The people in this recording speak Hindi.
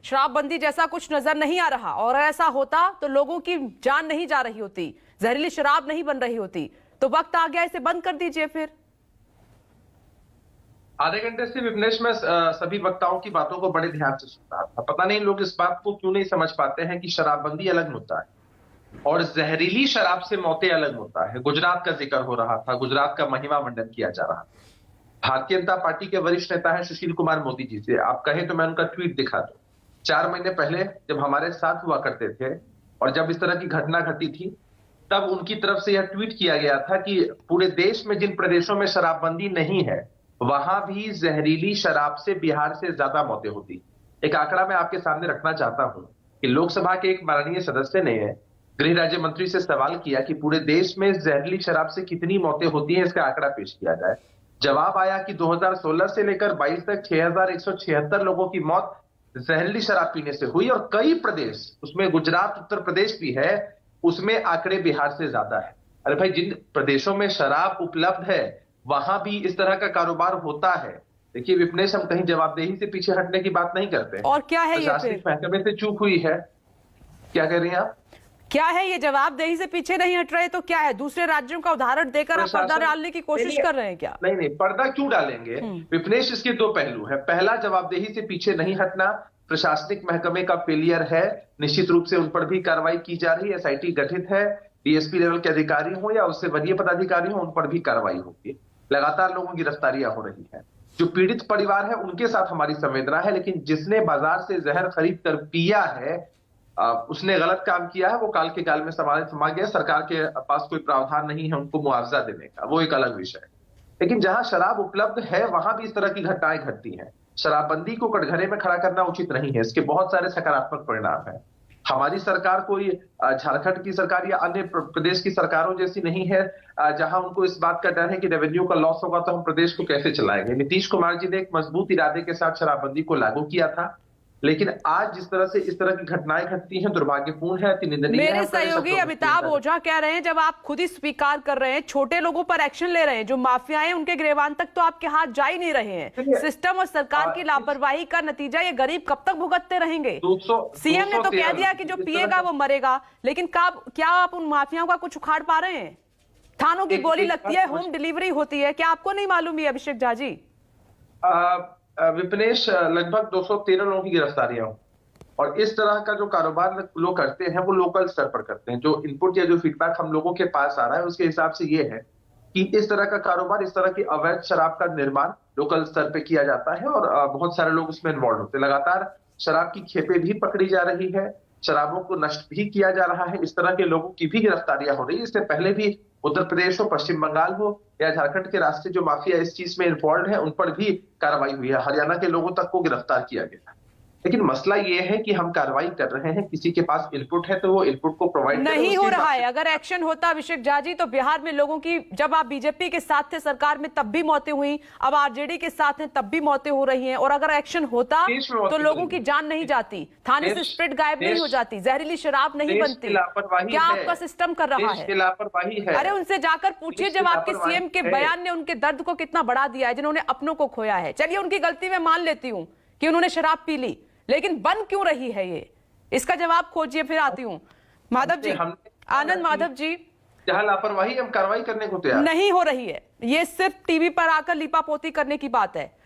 शराबबंदी जैसा कुछ नजर नहीं आ रहा, और ऐसा होता तो लोगों की जान नहीं जा रही होती, जहरीली शराब नहीं बन रही होती। तो वक्त आ गया, इसे बंद कर दीजिए। फिर आधे घंटे से विपनेश में सभी वक्ताओं की बातों को बड़े ध्यान से सुन रहा था। पता नहीं लोग इस बात को क्यों नहीं समझ पाते हैं कि शराबबंदी अलग मुद्दा है और जहरीली शराब से मौतें अलग मुद्दा है। गुजरात का जिक्र हो रहा था, गुजरात का महिमा मंडन किया जा रहा था। भारतीय जनता पार्टी के वरिष्ठ नेता है सुशील कुमार मोदी जी से आप कहें तो मैं उनका ट्वीट दिखा दूं। 4 महीने पहले जब हमारे साथ हुआ करते थे और जब इस तरह की घटना घटी थी, तब उनकी तरफ से यह ट्वीट किया गया था कि पूरे देश में जिन प्रदेशों में शराबबंदी नहीं है, वहां भी जहरीली शराब से बिहार से ज्यादा मौतें होती। एक आंकड़ा मैं आपके सामने रखना चाहता हूं कि लोकसभा के एक माननीय सदस्य ने गृह राज्य मंत्री से सवाल किया कि पूरे देश में जहरीली शराब से कितनी मौतें होती हैं, इसका आंकड़ा पेश किया जाए। जवाब आया कि 2016 से लेकर 22 तक 6176 लोगों की मौत जहरीली शराब पीने से हुई और कई प्रदेश, उसमें गुजरात, उत्तर प्रदेश भी है, उसमें आंकड़े बिहार से ज्यादा है। अरे भाई, जिन प्रदेशों में शराब उपलब्ध है वहां भी इस तरह का कारोबार होता है। देखिए विपनेश, हम कहीं जवाबदेही से पीछे हटने की बात नहीं करते। और क्या है ये? प्रशासनिक महकमे से चूक हुई है। क्या कह रही हैं आप? क्या है ये? जवाबदेही से पीछे नहीं हट रहे तो क्या है? दूसरे राज्यों का उदाहरण देकर आप पर्दा डालने की कोशिश कर रहे हैं क्या? नहीं, पर्दा क्यों डालेंगे विपनेश? इसके 2 पहलू है। पहला, जवाबदेही से पीछे नहीं हटना प्रशासनिक महकमे का फेलियर है। निश्चित रूप से उन पर भी कार्रवाई की जा रही है, एसआईटी गठित है, डीएसपी लेवल के अधिकारी हो या उससे वरीय पदाधिकारी हो, उन पर भी कार्रवाई होगी। लगातार लोगों की गिरफ्तारियां हो रही है। जो पीड़ित परिवार है उनके साथ हमारी संवेदना है, लेकिन जिसने बाजार से जहर खरीद कर पिया है, उसने गलत काम किया है, वो काल के गाल में समा गया। सरकार के पास कोई प्रावधान नहीं है उनको मुआवजा देने का, वो एक अलग विषय है। लेकिन जहां शराब उपलब्ध है वहां भी इस तरह की घटनाएं घटती हैं। शराबबंदी को कटघरे में खड़ा करना उचित नहीं है, इसके बहुत सारे सकारात्मक परिणाम है। हमारी सरकार कोई झारखंड की सरकार या अन्य प्रदेश की सरकारों जैसी नहीं है जहां उनको इस बात का डर है कि रेवेन्यू का लॉस होगा तो हम प्रदेश को कैसे चलाएंगे। नीतीश कुमार जी ने एक मजबूत इरादे के साथ शराबबंदी को लागू किया था, लेकिन आज जिस तरह से इस तरह की घटनाएं घटती हैं, दुर्भाग्यपूर्ण है, अति निंदनीय है। मेरे सहयोगी अमिताभ ओझा कह रहे हैं, जब आप खुद ही स्वीकार कर रहे हैं, छोटे लोगों पर एक्शन ले रहे हैं, जो माफिया हैं उनके गिरफ्तार तक तो आपके हाथ जा ही नहीं रहे हैं। सिस्टम और सरकार की लापरवाही का नतीजा ये गरीब कब तक भुगतते रहेंगे? सीएम ने तो कह दिया कि जो पिएगा वो मरेगा, लेकिन क्या आप उन माफियाओं का कुछ उखाड़ पा रहे हैं? थानों की गोली लगती है, होम डिलीवरी होती है, क्या आपको नहीं मालूम है अभिषेक झा जी? विपनेश, लगभग 213 लोगों की गिरफ्तारियां हुई और इस तरह का जो कारोबार लोग करते हैं वो लोकल स्तर पर करते हैं। जो इनपुट या जो फीडबैक हम लोगों के पास आ रहा है उसके हिसाब से ये है कि इस तरह का कारोबार, इस तरह की अवैध शराब का निर्माण लोकल स्तर पे किया जाता है और बहुत सारे लोग उसमें इन्वॉल्व होते हैं। लगातार शराब की खेपें भी पकड़ी जा रही है, शराबों को नष्ट भी किया जा रहा है, इस तरह के लोगों की भी गिरफ्तारियां हो रही है। इससे पहले भी उत्तर प्रदेश हो, पश्चिम बंगाल हो या झारखंड के रास्ते जो माफिया इस चीज में इन्वॉल्व है उन पर भी कार्रवाई हुई है। हरियाणा के लोगों तक को गिरफ्तार किया गया। लेकिन मसला ये है कि हम कार्रवाई कर रहे हैं, किसी के पास इनपुट है तो वो इनपुट को प्रोवाइड नहीं हो रहा है। अगर एक्शन होता अभिषेक झा जी तो बिहार में लोगों की, जब आप बीजेपी के साथ थे सरकार में तब भी मौतें हुई, अब आरजेडी के साथ हैं तब भी मौतें हो रही हैं, और अगर एक्शन होता तो लोगों की जान नहीं जाती, थाने से स्प्रिट गायब नहीं हो जाती, जहरीली शराब नहीं बनती। क्या आपका सिस्टम कर रहा है? लापरवाही है। अरे उनसे जाकर पूछिए, जब आपके सीएम के बयान ने उनके दर्द को कितना बढ़ा दिया है, जिन्होंने अपनों को खोया है। चलिए उनकी गलती मैं मान लेती हूँ कि उन्होंने शराब पी ली, लेकिन बन क्यों रही है ये? इसका जवाब खोजिए। फिर आती हूँ माधव जी, आनंद माधव जी। जहां लापरवाही हम कार्रवाई करने को तैयार नहीं हो रही है, ये सिर्फ टीवी पर आकर लीपापोती करने की बात है।